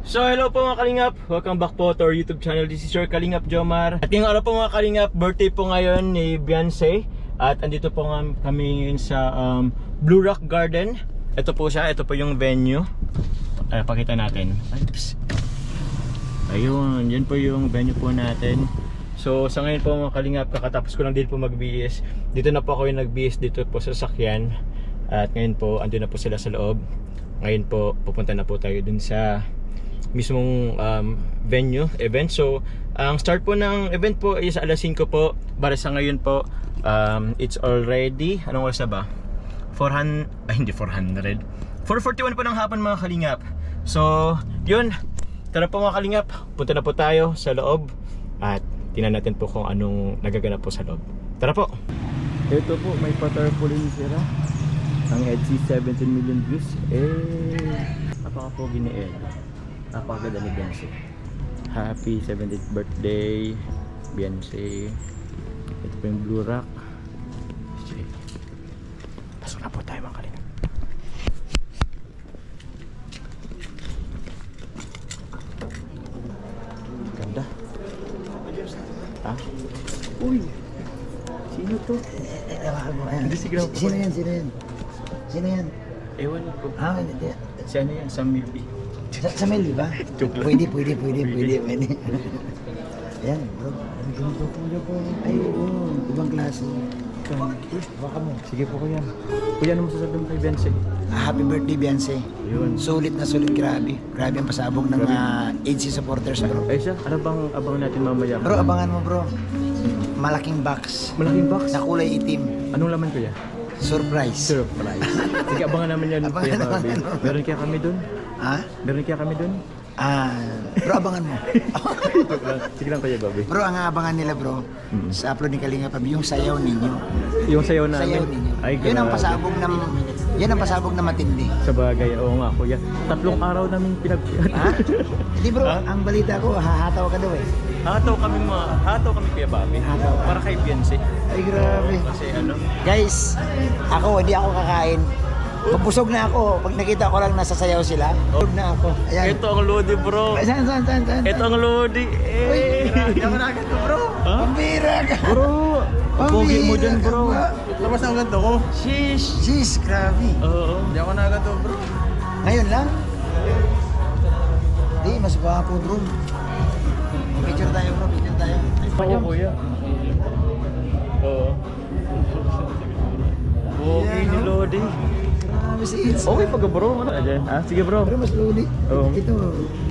So hello po mga Kalingap, welcome back po to our YouTube channel. This is your Kalingap Jomar. At yung araw po mga Kalingap, birthday po ngayon ni Beyonce. At andito po kami ngayon sa Blue Rock Garden. Ito po siya, ito po yung venue. Pakita natin. Ayun, yan po yung venue po natin. So sa ngayon po mga Kalingap, kakatapos ko lang din po mag-BS. Dito na po ako yung nag-BS dito po sa sakyan. At ngayon po, andun na po sila sa loob. Ngayon po, pupunta na po tayo dun sa mismong event. So ang start po ng event po is alas 5 po. Para sa ngayon po, it's already, anong oras na ba? 441 po ng hapon mga Kalingap. So yun, tara po mga Kalingap, punta na po tayo sa loob at tingnan natin po kung anong nagaganap po sa loob. Tara po. Ito po, may pa-tarpaulin sila. Ang EDC 17 million views. Napaka-pogi ni Ed. Napakaganda ni Beyonce. Happy 70th birthday Beyonce. Ito po yung Blue Rock. Pasok na po tayo mga Kalingap. Ganda. Ah? Uy! Sino to? Hindi siguro po. Sino yan? Sino yan? Ewan ko. Hindi. Si ano yan? Sam Milby. Sa Mel, di ba? Pwede. Ayan, bro. Ang ganito po niya po. Ay, oo. Ibang klase. Baka mo. Sige po kuya. Kuya, ano masasabi mo kay Beyonce? Happy birthday, Beyonce. Yun. Sulit na sulit, grabe. Grabe ang pasabog ng ADC supporters, bro. Ay siya, ano bang abangan natin mamaya? Bro, abangan mo, bro. Malaking box. Malaking box? Na kulay itim. Anong laman kuya? Surprise. Surprise. Sige, abangan namin yan. Abangan Kuya naman Bobby. yan. Meron kaya kami dun? Ha? Meron kaya kami dun? Bro, abangan mo. Sige lang kuya Bobby. Bro, ang aabangan nila, bro, sa upload ni Kalinga Pab, yung sayaw ninyo. Yung sayaw namin? Sayaw ninyo. Ay, Yun ang grabe. pasabog na, yan ang pasabog na matindi. Sa bagay, oo nga kuya. 3 araw namin Ha? Hindi bro, Ha? ang balita ko, hahataw ka daw eh. Hataw kami kuya Bobby. Hataw ka. Para kay Beyonce. Ay, grabe. Kasi ano? Guys, hindi ako kakain. Pabusog na ako. Pag nakita ko lang nasa sayaw sila, busog na ako. Ayan. Ito ang Lodi bro. Ay, saan? Ito ang Lodi. Hindi ako nakaganto bro. Ha? Pambira ka. Bro, ang pogi mo dyan bro. Labas ang ganito ko. Sheesh. Sis, grabe. Oo. Hindi ako nagato bro. Ngayon lang? Di, mas gwapo bro. Picture tayo bro, picture tayo. Oo kuya. Oo. Pogi ni Lodi. Grabe sis. Okay pag bro. Ano dyan? Sige bro. Pero mas lodi. Oo. Ito,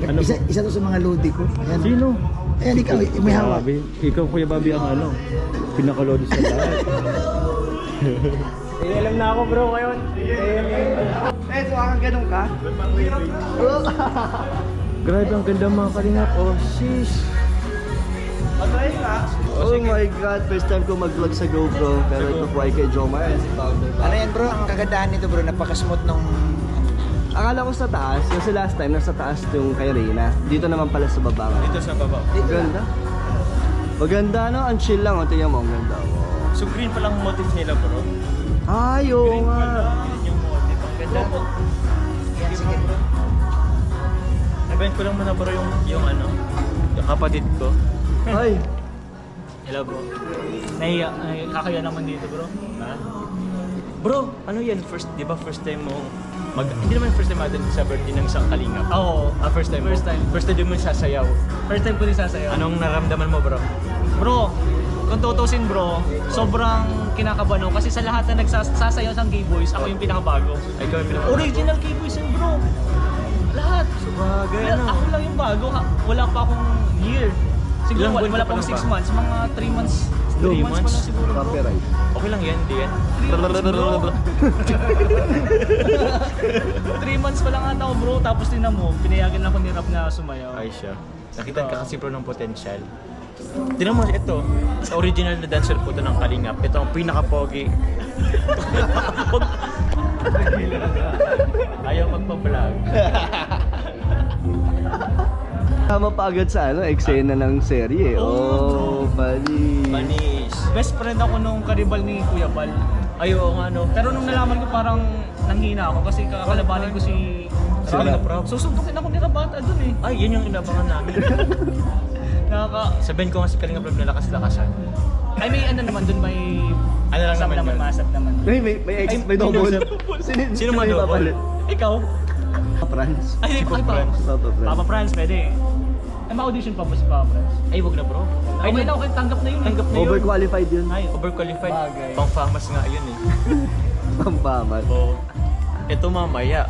Ano isa to sa mga lodi ko. Ayan. Sino? Ayan, ikaw, may hawak. Grabe. Ikaw kuya Bobby ang ano. Pinaka-Lodi sa lahat. Alam na ako bro ngayon. So ang ganun ka? Grabe ang ganda mga Kalingap. Oh sheesh. Patry ka? Oh my God, first time ko mag-vlog sa GoPro. Pero ito po ay kay Jomar. Ano yan bro, ang kagandahan nito bro, napaka-smooth nung... Akala ko sa taas, kasi last time nasa taas yung kay Reyna. Dito naman pala sa baba. Dito sa baba. Maganda. Maganda no, ang chill lang. Tingnan mo, ang ganda. Wow. So green pa lang motif nila bro. Ay, oo nga. Green yung motif. Ang ganda. Yan, sige bro. Event ko lang muna bro yung ano. Yung kapatid ko. Ay, Hello bro. Kakaya naman dito bro. Ha? Bro, ano yan? Di ba first time mo hindi naman first time natin sa birthday ng isang Kalingap. Oo. First time. First time din mo sasayaw. First time ko din sasayaw. Anong naramdaman mo bro? Bro, kung tutusin bro, sobrang kinakabahan ako kasi sa lahat na nagsasayaw sa Gay Boys, ako yung pinakabago. Ay, ikaw yung pinaka- Original Gay Boys yun bro. Lahat. Sabagay ano? Ako lang yung bago. Wala pa akong year. Siguro Ilang buwan wala ka pa pang lang 6 ba? months. Mga 3 months. 3 3 months pa months? lang siguro bro. copyright. Okay lang yan, hindi yan. 3 months pa lang ata ako bro. Tapos din na mo, pinayagan ako ni Rap na sumayaw. Ay siya. Nakita ka kasi bro ng potential. Tingnan mo ito. Original na dancer po ito ng Kalingap. Ito ang pinaka-pogi. Ayaw magpa-vlog. Tama pa agad sa eksena ng serye. Oh, bali. Panis. Best friend ako nung karibal ni Kuya Bal. Ay, oo nga no. Pero nung nalaman ko parang nanghina ako kasi kakalabanin ko si Kalingap Rob. Susuntukin ako ni Rabata dun eh. Ay, yun yung inabangan namin. Sabihin ko nga si Kalingap Rob na lakas-lakasan. Ay may ano naman dun, may... Ano lang Kasama naman yun? masap naman. May double. Sino man double? Ikaw? Franz. Ay, Papa Papa Franz. Papa Franz, pwede. Ay, ma-audition pa po si Papa Franz. Ay, wag na bro. Ay, okay na, okay, tanggap na yun. Tanggap na yun. Overqualified yun. Ay, overqualified. Bagay. Pang-famas nga yun eh. Pampaman. So, ito mamaya,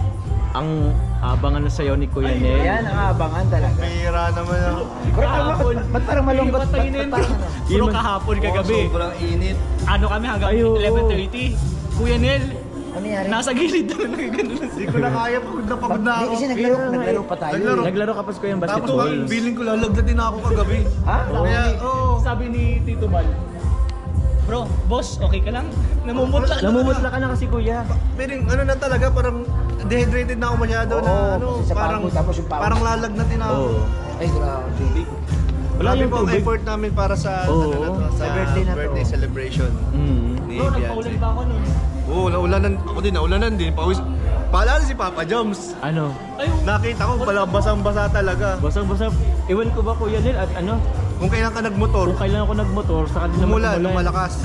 ang abangan na sayaw ni Kuya Nel. Yan ang abangan talaga. Pira naman ako. Kahapon. Ba't parang malungkot? Patayin na yun. Ba't parang ano? Bro, kahapon kagabi. Sobrang init. Ano kami hanggang Ay, oo. 11:30. Kuya Nel, Ano nangyari? nasa gilid na nagagano na Hindi ko na kaya, pagod na Hindi ako. kasi naglaro pa tayo. Naglaro. Naglaro ka pa sa Kuyang Tapos basketball. feeling ko lalagdatin na ako kagabi. Ha? Kaya, oo. Sabi ni Tito Bal, bro, boss, okay ka lang? Namumutla. Namumutla ka na kasi Kuya. Pero ano na talaga, parang dehydrated na ako masyado na Oo, ano, kasi sa parang pagod, tapos yung pagod. parang lalagnatin na ako. Oo. Ay, grabe. Wala Grabe yung po ang tubig. effort namin para sa Oo. ano na to, sa Sa birthday na to. birthday celebration ni Bro, nagpaulan Beyonce. pa ako nun. Oo, naulanan ako din, naulanan din. Pawis. Paalala si Papa Joms. Ano? Ay, Nakita ko pala basang-basa talaga. Basang-basa. Iwan ko ba Kuya Nel at ano? Kung kailan ka nagmotor, Kung kailan ako nagmotor, sa kanila umulan, lumalakas.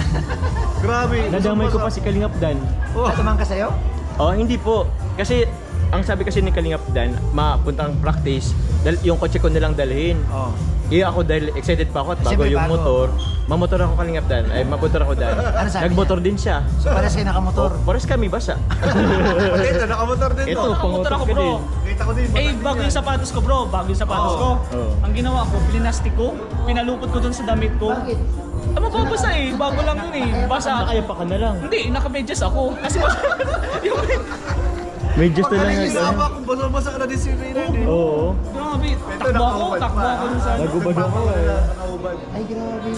Grabe. Nadamay ko pa basang-basa. si Kalingap Dan. Oh. Natumang ka sa'yo? Oh, hindi po. Kasi ang sabi kasi ni Kalingap Dan, mapuntang practice, yung kotse ko nilang dalhin. Oh. Iya ako dahil excited pa ako at bago Siyempre, yung bago. motor, mamotor ako Kalingap Dan. Ay, mamotor ako Dan. Ano sabi Nagmotor din siya. So, pares kayo nakamotor. Oh, pares kami basa. Pati ito, nakamotor din Ito, to. nakamotor pangotor ako, ka bro. din. Kita ko din. Eh, matindi bago yan. yung sapatos ko, bro. Bago yung sapatos ko. Oo. Ang ginawa ko, pinastik ko, pinalupot ko dun sa damit ko. Bakit? Ah, mababasa eh. Bago lang yun eh. Basa. Kaya pa ka na lang. Hindi, nakamedyas ako. Kasi yung... Medyas na lang. Pagkaling isama, kung basa-basa na din si Rina. Oo. Grabe, takbo ako dun sa... Nagubad ako eh. Ay, grabe.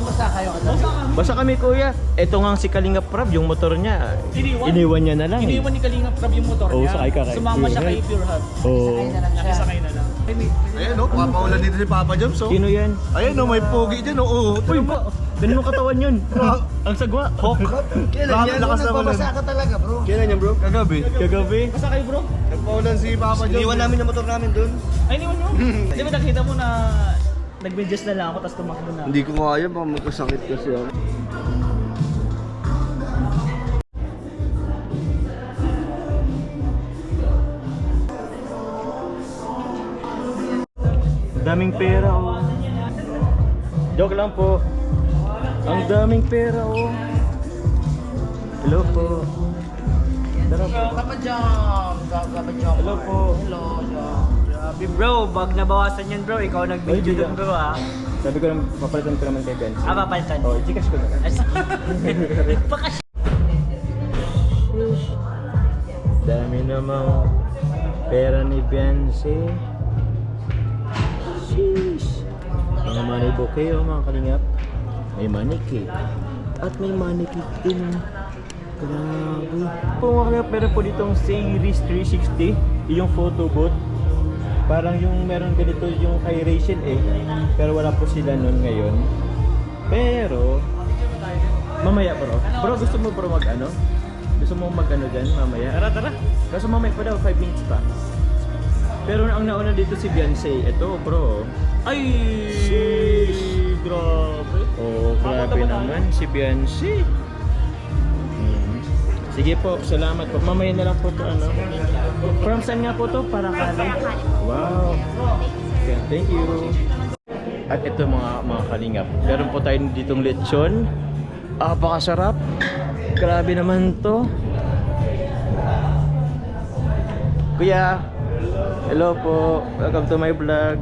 Basta kayo ka Basa ka. Basta kami Kuya. Ito nga si Kalingap Rob, yung motor niya. Iniwan. Iniwan niya na lang. eh. Iniwan ni Kalingap Rob yung motor Oo, niya. sakay ka kay Sumama siya Pure kay Health. Pure Health. Oo. Nakisakay na lang. Ayan o, papaulan dito si Papa Joms oh. Sino yan? Ayan o, may pogi dyan oh. Uy, ba? Ganun ang katawan yun. Ang sagwa. Hawk. Kailan Bakit yan? lakas naman Nagbabasa ka talaga, bro. Kailan yan bro? Kagabi. Kagabi. Basta kayo bro. Nagpaulan si Papa Joms. Iniwan namin yung motor namin dun. Ay, iniwan mo. Di ba nakita mo na nag-medyas na lang ako tapos tumakbo na. Hindi ko kaya, baka magkasakit kasi ako. Daming pera oh. Joke lang po. Ang daming pera oh. Hello po. Tara po. Kapajam. Kapajam. Hello po. Hello, Grabe bro, bag nabawasan yan bro. Ikaw Ay, di bro ah. Sabi ko lang, papalitan ko naman kay Ben. Papalitan. Oh, i-gcash ko na. Dami namang pera ni Beyonce. Sheesh. Mga money bouquet oh mga kalingap. May money cake. At may money cake din. Grabe. Kung mga kalingap, meron po ditong Series 360. Yung photo booth. Parang yung meron ganito yung kay Rachel eh. Pero wala po sila nun ngayon. Pero mamaya bro. Bro, gusto mo bro mag ano? Gusto mo mag ano dyan mamaya? Tara. Kaso mamaya pa daw 5 minutes pa. Pero ang nauna dito si Beyonce. Ito bro. Ay, grabe. Oh, grabe naman si Beyonce. Sige po, salamat po. Mamaya na lang po to ano. From saan nga po to? Paracali. Wow. Okay, thank you. At ito mga kalingap. Meron po tayo ditong lechon. Napakasarap. Grabe naman to. Kuya. Hello po. Welcome to my vlog.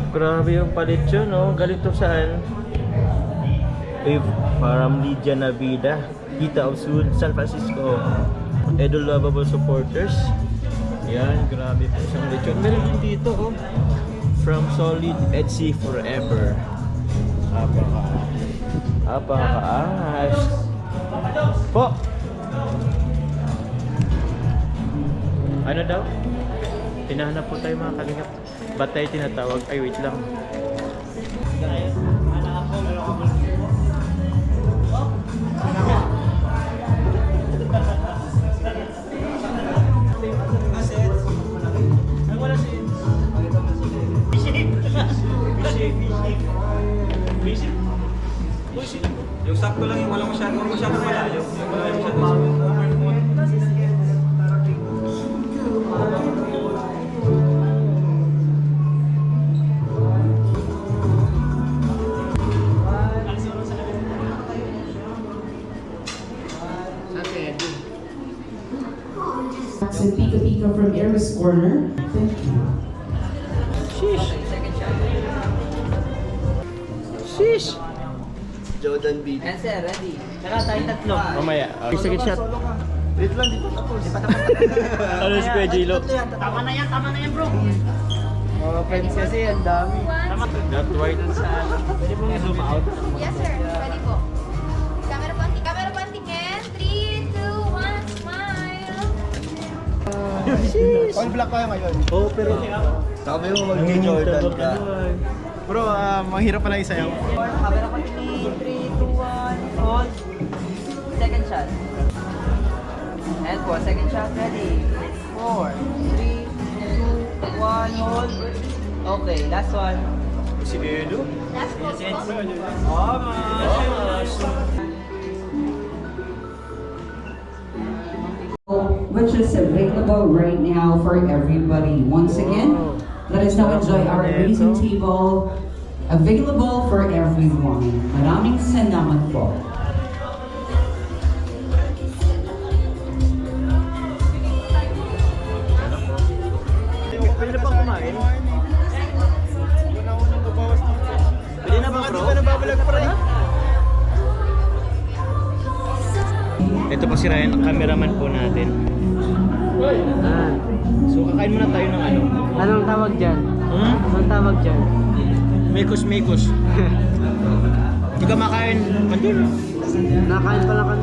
Grabe yung palechon, no? Galing to saan? From Lydia Navida, Kita of San Francisco. Edo Lovable Supporters. Yan, grabe po siyang lechon. Meron din dito, oh. From Solid Etsy Forever. Apakaangas. Po! Ano daw? Hinahanap po tayo mga kalingap. Ba't tayo tinatawag? Ay, wait lang. Yung sakto lang yung walang masyadong malayo. Yung wala masyadong So Pika Pika from Aries Corner. Thank you. Sheesh! Jordan B. Mamaya. Okay, second shot. Wait lang, di pa tapos. Ano si Kuya Gilo? Tama na yan bro. Mga friends kasi, ang dami. Not white. Pwede mong zoom out. Yes, sir. Pwede po. Camera po ang tingin. 3, 2, 1, smile. All black tayo ngayon. Oh, pero... Sabi mo mag-Jordan ka. Bro, mahirap pala isayaw. Camera ko tingin, 3, 2, 1, hold. Second shot. And po, second shot, ready. 4, 3, 2, 1, hold. Okay, last one. Si Edo? Last pose po. Which is available right now for everybody. Once again, let us now enjoy our amazing table. Available for everyone. Maraming salamat po. Pwede na bang kumain? Pwede na ba bro? Ito po si Ryan, ang cameraman po natin. So kakain muna tayo ng ano? Anong tawag dyan? Hmm? Anong tawag dyan? Mekos. Hindi ka makain. Mandun. Nakain pa lang kami.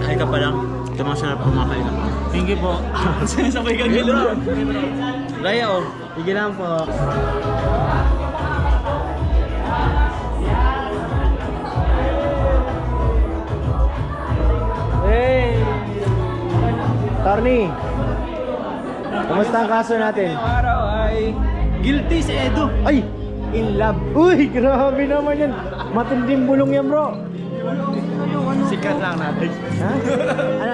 Ay ka pa lang. Ito mga sarap kumakain ako. Thank you po. Sabay ka gilo. Raya oh. Sige lang po. Hey! Tarni! Kamusta ang kaso natin? Araw ay guilty si Edo. Ay! In love! Uy! Grabe naman yan! Matinding bulong yan bro! Secret lang natin. Ha?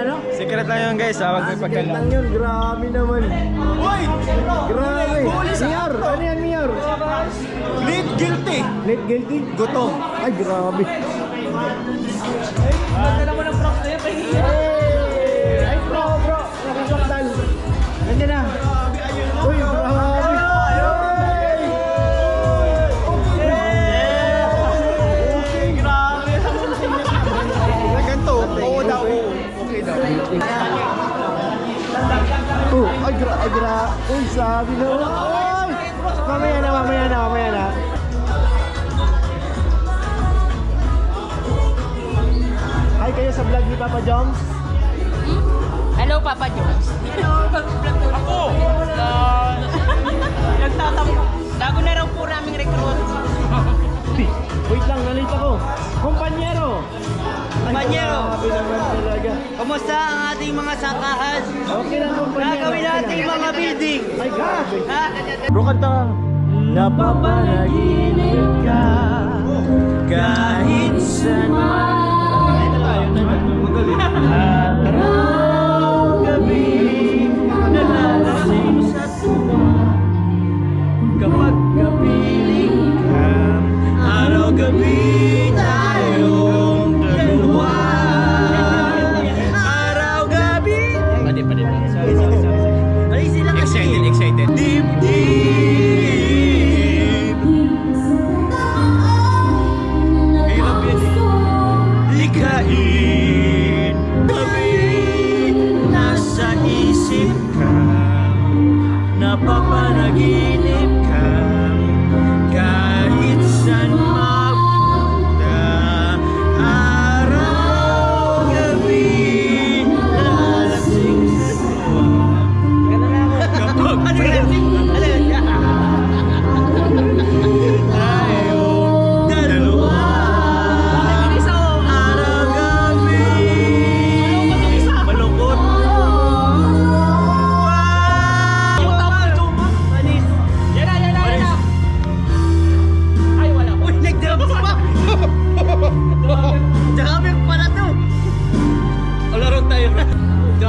Ano? Secret lang yun guys, ha? Huwag may Secret lang yun, grabe naman. Uy! Grabe! Miyar! Ano yan, Miyar? Lead guilty! Late guilty? Gutom. Ay, grabe. Magdala mo ng props na yan. Hey! Ay, bro! Nakasaktan. Nandiyan na. Uy, grabe. Ganito, oo daw. Okay daw. Uy, sabi na. Uy! Mamaya na. Hi kayo sa vlog ni Papa Joms. Hello, Papa Jones. Ako! Nagtatampo. Bago na raw po naming recruit. Wait lang, nalita ko. Kumpanyero! Kumpanyero. Grabe naman talaga. Kumusta ang ating mga sakahan? Okay lang, kumpanyero. Gagawin natin mga building. Ay, grabe. Ha? Bro, kanta ka. Napapanaginip ka kahit saan man. Araw-gabi nalalasing sa tuwa. Kapag kapiling ka, araw-gabi tayong dalawa. Araw-gabi. Pwede. Sorry. Excited. Deep. Hirap yan eh.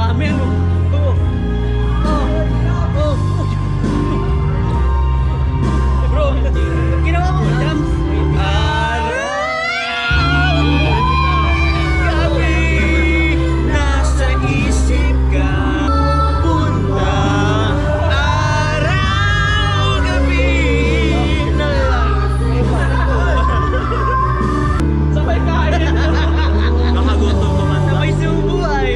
dami ano. Oo. Bro, ginawa mo jump. Gabi, nasa isip ka. Punta, araw, gabi na lang. Sabay kain. Nakagutom naman. Sabay sumubuhay.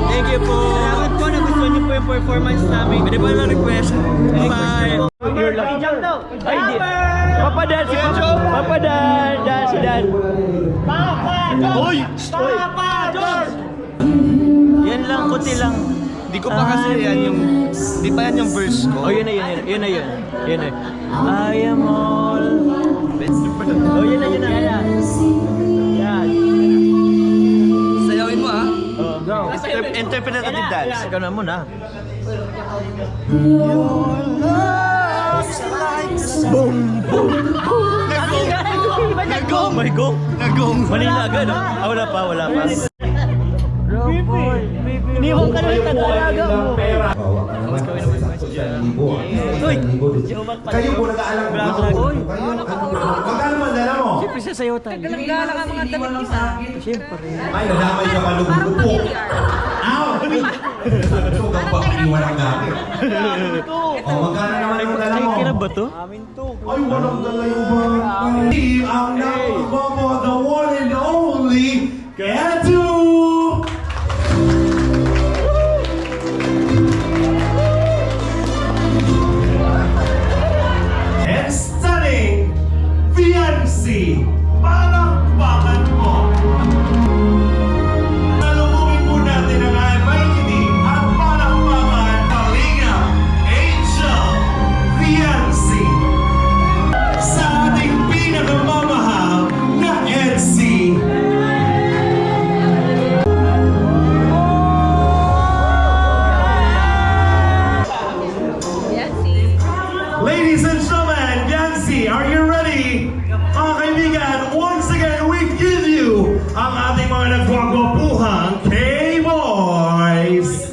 Thank you po. Salamat po, nagustuhan niyo po yung performance namin. Pwede pa lang request. Bye. You're lucky. Ay, di. Papadan si Papadan. Dan si Dan. Uy! Papa George! Yan lang, kunti lang. Di ko pa kasi yan yung... Di pa yan yung verse ko. Oh, yun na yun. Yun na yun. Yun na. I am all... Oh, yun na. Yan. Sayawin mo ah. Oh, go. Interpretative dance. Ikaw na muna. Nagong! My go. Nagong! Manila agad. Ah, wala pa. Iniwan ka na yung taga-alaga mo. Uy! Kayo po nag-aalang Uy! Magkano man dala mo? Siyempre sa sayo tayo. Gala ka mga damit isa. Siyempre. Ay, nadamay ka Parang malugod po. familiar. Ow! Ito ka ba iniwalang gamit? O, magkano naman ang dala mo? Ay, kira ba to? Ay, walang dala yung barang. Ang nakababa, the one and only, Ketu! And stunning, Fiancé! Palakpakan mo! Nalumungin po natin ang Almighty at palakpakan Kalinga Angel Fiancé! Sa ating pinakamamahal na EDC! Ladies and gentlemen, Fiancé, are you ready? Mga kaibigan, once again, we give you ang ating mga nagwagwapuhang K-Boys!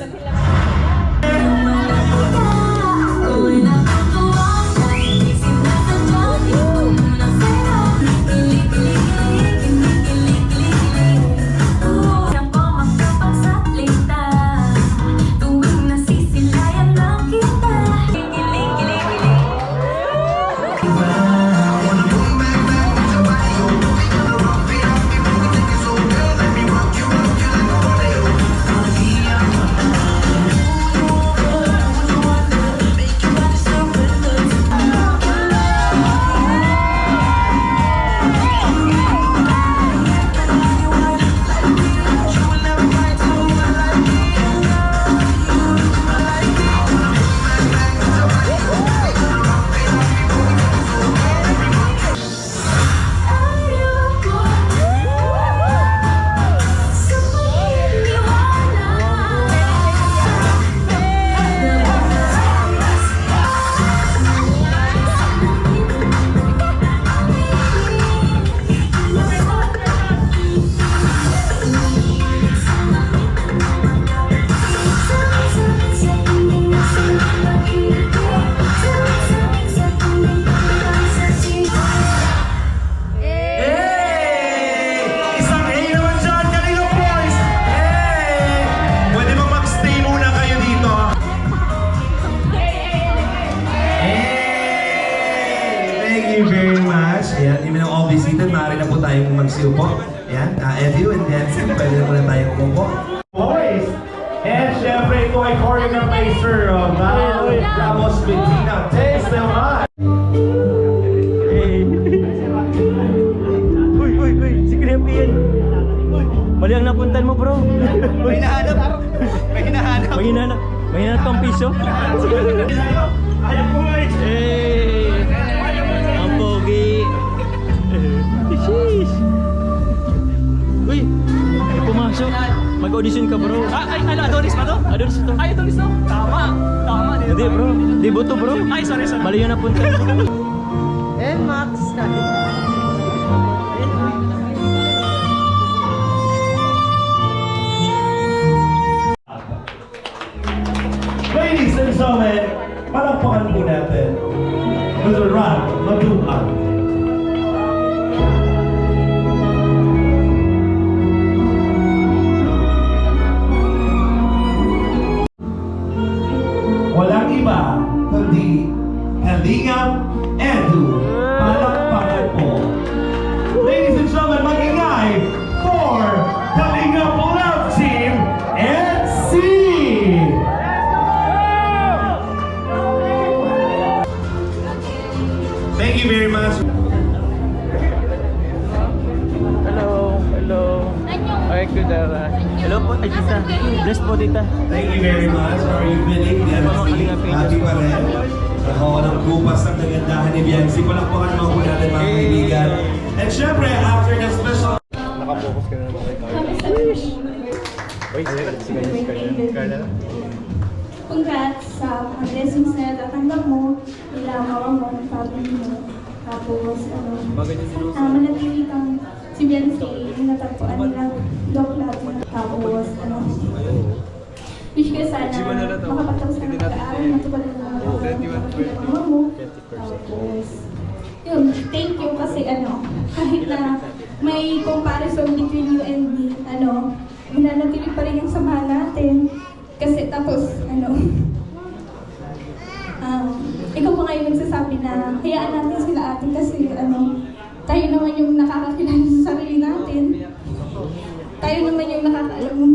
tayong magsiupo. Yan, Edu and Nancy, pwede na muna tayong umupo. Boys! And syempre ito ay choreographer of Ramos Medina. Taste them on! Uy, si Crepian. Mali ang napuntan mo, bro. May hinahanap. May hinahanap kang piso. Ayaw ko guys. Ang pogi. Sheesh. Uy, ay pumasok. Mag-audition ka, bro. Ano, Adonis ba to? Adonis to. Ay, Adonis to. Tama. Hindi, bro. Di boto, bro. Ay, sorry. Mali yung napuntan. And Max. Okay, good. Hello po, ay tita. Bless po, tita. Thank you very much for your feeling. Happy pa rin. Ako ng kupas ng kagandahan ni Biancy. Palakpakan naman po natin mga kaibigan. And syempre, after the special... Nakapokus ka na naman kay Carla. Wait, si Carla. Congrats sa mga blessings na natatanggap mo, nila mama mo, ng family mo. Tapos, manatili kang si Biancy, yung natagpuan nila, Doc Lab mo. Tapos, wish ko sana makapagtapos ka ng pag-aaral, matupad mo mga mama mo. Tapos, yun, thank you kasi kahit na may comparison between you and me, mananatili pa rin yung samahan natin. Kasi tapos, ikaw pa ngayon nagsasabi na hayaan natin sila ate kasi tayo naman yung nakakakilala sa sarili natin. Tayo naman yung nakakaalam.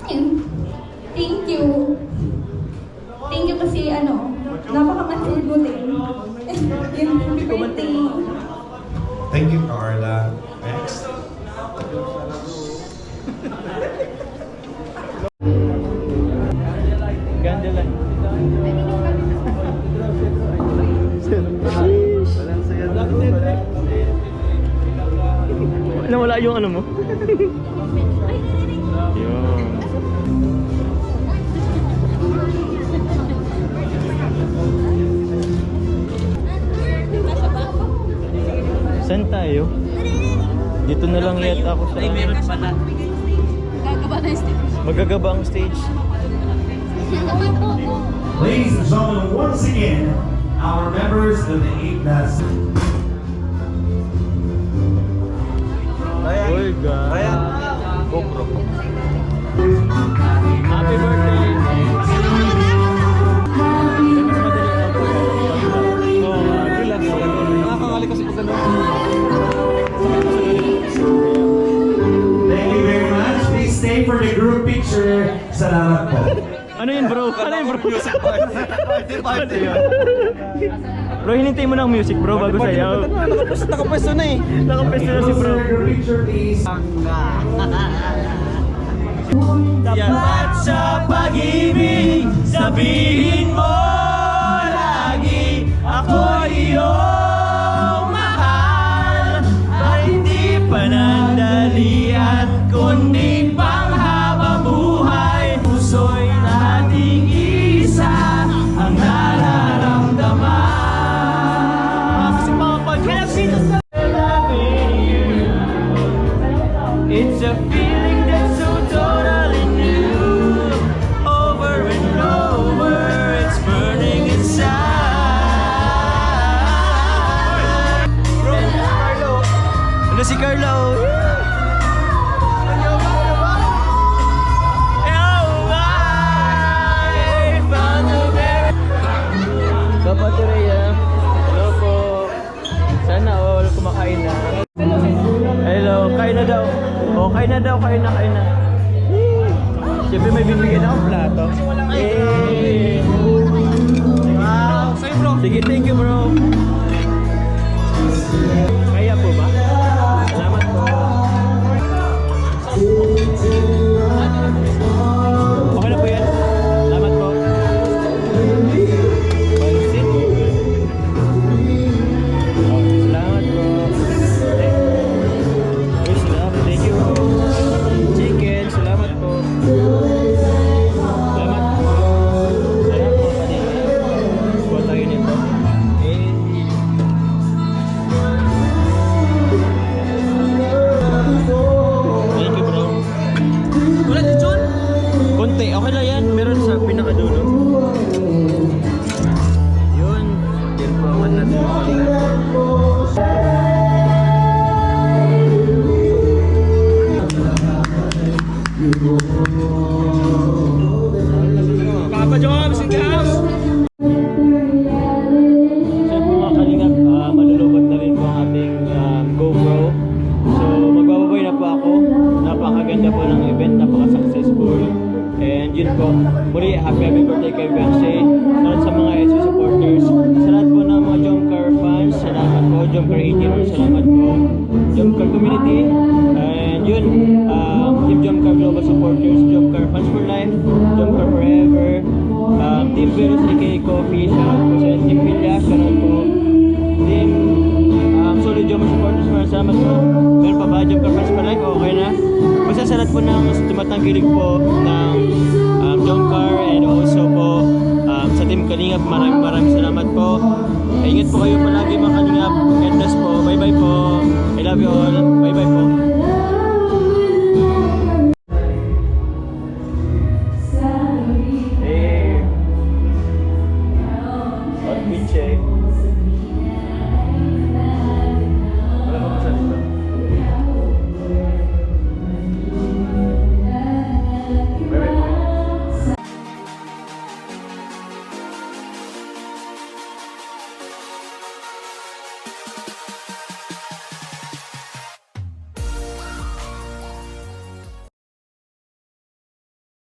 Ayun. Thank you. Thank you kasi napaka-mature mo din. Yun, happy birthday. Thank you, Carla. Next. Ganda lang. Nawala yung ano mo? Yun. Saan tayo? Dito na lang yata ako sa... Magagaba ang stage. Ladies and gentlemen, once again, our members of the 8 Uy, gaya. GoPro. Happy birthday! Relax. Nakakangali kasi pag ano. Thank you very much. Please stay for the group picture. Salamat po. Ano yun bro? Ano yun bro? Bro, hinintay mo ng music bro bago sayaw. Nakapwesto na eh. Nakapwesto na si bro. Group picture please. Dapat sa pag-ibig, sabihin mo lagi, ako iyong mahal. At hindi panandalian, kundi panghabang buhay. Puso'y nating isa, ang nararamdaman. Kasi mga pag-ibig sa it's a feeling that's so totally new. Over and over, it's burning inside. Bro, Carlo. Ano si Carlo? Kapatid Rhea, hello po. Sana all kumakain na. Hello, kain na daw. O, kain na daw, kain na. Siyempre may bibigyan akong plato. Eh. Wow. Sige, thank you bro. Kaya po ba? Salamat po. Okay na po yan. Salamat po. Pansit. Oh, salamat po. Salamat. Thank you po. Chicken. Salamat po. Salamat po. Salamat po. Buat tayo nito. Thank you bro. Wala si John? Konti. Okay lang yan. Meron sa pinakadulo. Yun. Yan po ang natin. Papa Joms in the house! Siyempre mga kalingap, malulubad na rin po ang ating GoPro. So magbababay na po ako. Napakaganda po ng event, napaka-successful. And yun po, muli happy birthday kay Beyonce. Salamat sa mga SC supporters. Sa lahat po ng mga Jomcar fans, salamat po. Jomcar 18, salamat po. Jomcar community. And yun, Team Jomcar Global Supporters, Jomcar Fans for Life, Jomcar Forever, Team Veros aka Coffee, shoutout po sa Team Villa, shoutout po. Team Solid Jomcar Supporters, maraming salamat po. Meron pa ba Jomcar Fans for Life? Okay na. Basta sa lahat po ng tumatangkilig po ng Jomcar and also po sa Team Kalingap, maraming salamat po. Ingat po kayo palagi mga Kalingap. God bless po. Bye bye po. I love you all. Bye bye po.